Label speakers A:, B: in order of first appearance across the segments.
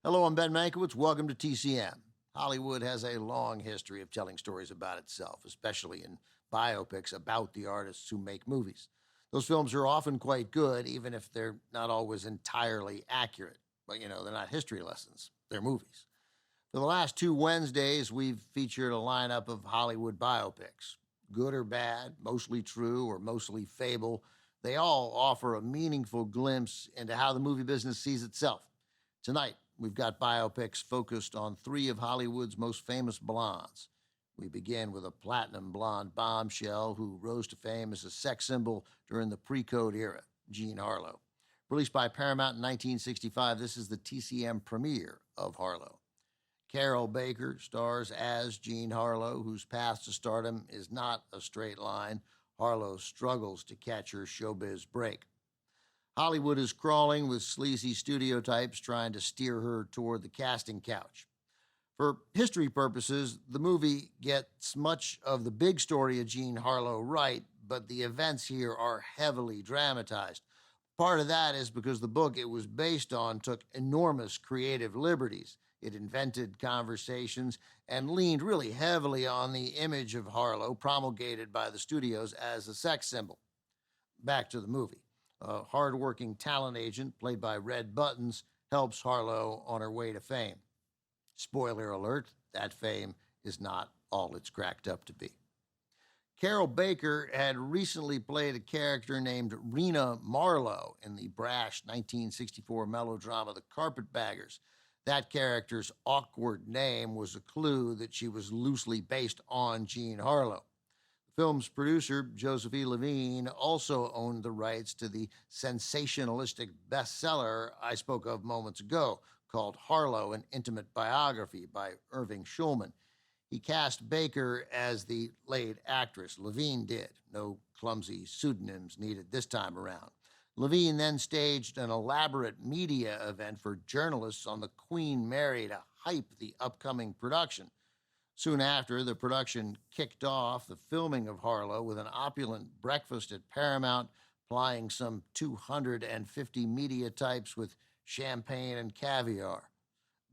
A: Hello, I'm Ben Mankiewicz. Welcome to TCM. Hollywood has a long history of telling stories about itself, especially in biopics about the artists who make movies. Those films are often quite good, even if they're not always entirely accurate. But, they're not history lessons, they're movies. For the last 2 Wednesdays, we've featured a lineup of Hollywood biopics. Good or bad, mostly true or mostly fable, they all offer a meaningful glimpse into how the movie business sees itself. Tonight, we've got biopics focused on 3 of Hollywood's most famous blondes. We begin with a platinum blonde bombshell who rose to fame as a sex symbol during the pre-code era, Jean Harlow. Released by Paramount in 1965, this is the TCM premiere of Harlow. Carol Baker stars as Jean Harlow, whose path to stardom is not a straight line. Harlow struggles to catch her showbiz break. Hollywood is crawling with sleazy studio types trying to steer her toward the casting couch. For history purposes, the movie gets much of the big story of Jean Harlow right, but the events here are heavily dramatized. Part of that is because the book it was based on took enormous creative liberties. It invented conversations and leaned really heavily on the image of Harlow promulgated by the studios as a sex symbol. Back to the movie. A hard-working talent agent, played by Red Buttons, helps Harlow on her way to fame. Spoiler alert, that fame is not all it's cracked up to be. Carol Baker had recently played a character named Rena Marlowe in the brash 1964 melodrama The Carpetbaggers. That character's awkward name was a clue that she was loosely based on Jean Harlow. The film's producer, Joseph E. Levine, also owned the rights to the sensationalistic bestseller I spoke of moments ago, called Harlow, An Intimate Biography by Irving Shulman. He cast Baker as the lead actress. Levine did. No clumsy pseudonyms needed this time around. Levine then staged an elaborate media event for journalists on the Queen Mary to hype the upcoming production. Soon after, the production kicked off the filming of Harlow with an opulent breakfast at Paramount, plying some 250 media types with champagne and caviar.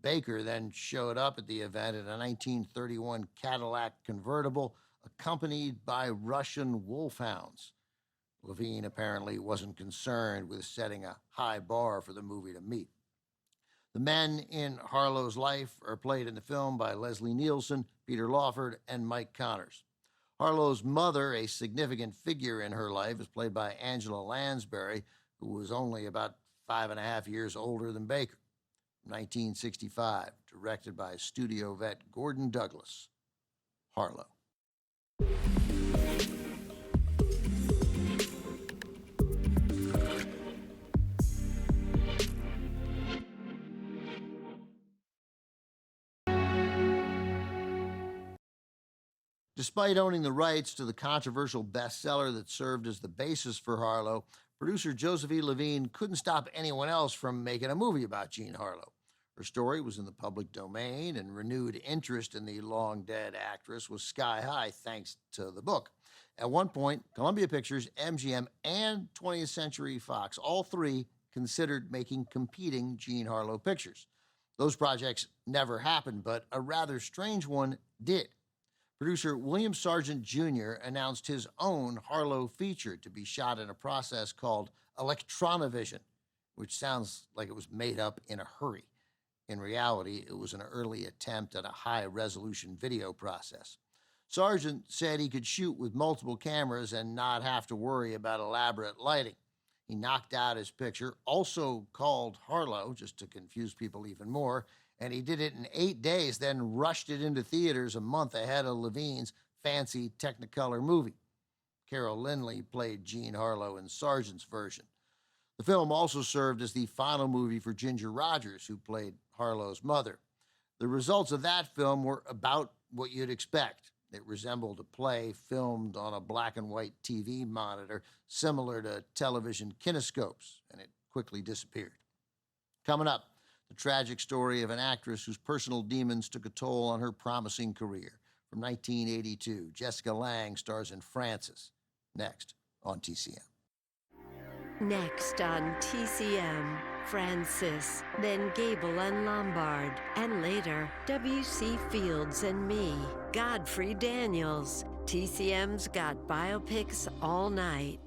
A: Baker then showed up at the event in a 1931 Cadillac convertible, accompanied by Russian wolfhounds. Levine apparently wasn't concerned with setting a high bar for the movie to meet. The men in Harlow's life are played in the film by Leslie Nielsen, Peter Lawford, and Mike Connors. Harlow's mother, a significant figure in her life, is played by Angela Lansbury, who was only about 5.5 years older than Baker. 1965, directed by studio vet Gordon Douglas. Harlow. Despite owning the rights to the controversial bestseller that served as the basis for Harlow, producer Joseph E. Levine couldn't stop anyone else from making a movie about Jean Harlow. Her story was in the public domain, and renewed interest in the long-dead actress was sky high thanks to the book. At one point, Columbia Pictures, MGM, and 20th Century Fox, all 3 considered making competing Jean Harlow pictures. Those projects never happened, but a rather strange one did. Producer William Sargent Jr. announced his own Harlow feature to be shot in a process called Electronovision, which sounds like it was made up in a hurry. In reality, it was an early attempt at a high-resolution video process. Sargent said he could shoot with multiple cameras and not have to worry about elaborate lighting. He knocked out his picture, also called Harlow, just to confuse people even more, and he did it in 8 days, then rushed it into theaters a month ahead of Levine's fancy Technicolor movie. Carol Lindley played Jean Harlow in Sargent's version. The film also served as the final movie for Ginger Rogers, who played Harlow's mother. The results of that film were about what you'd expect. It resembled a play filmed on a black and white TV monitor, similar to television kinescopes, and it quickly disappeared. Coming up, the tragic story of an actress whose personal demons took a toll on her promising career. From 1982, Jessica Lange stars in Frances. Next on TCM.
B: Next on TCM, Francis, then Gable and Lombard, and later W.C. Fields and me, Godfrey Daniels. TCM's got biopics all night.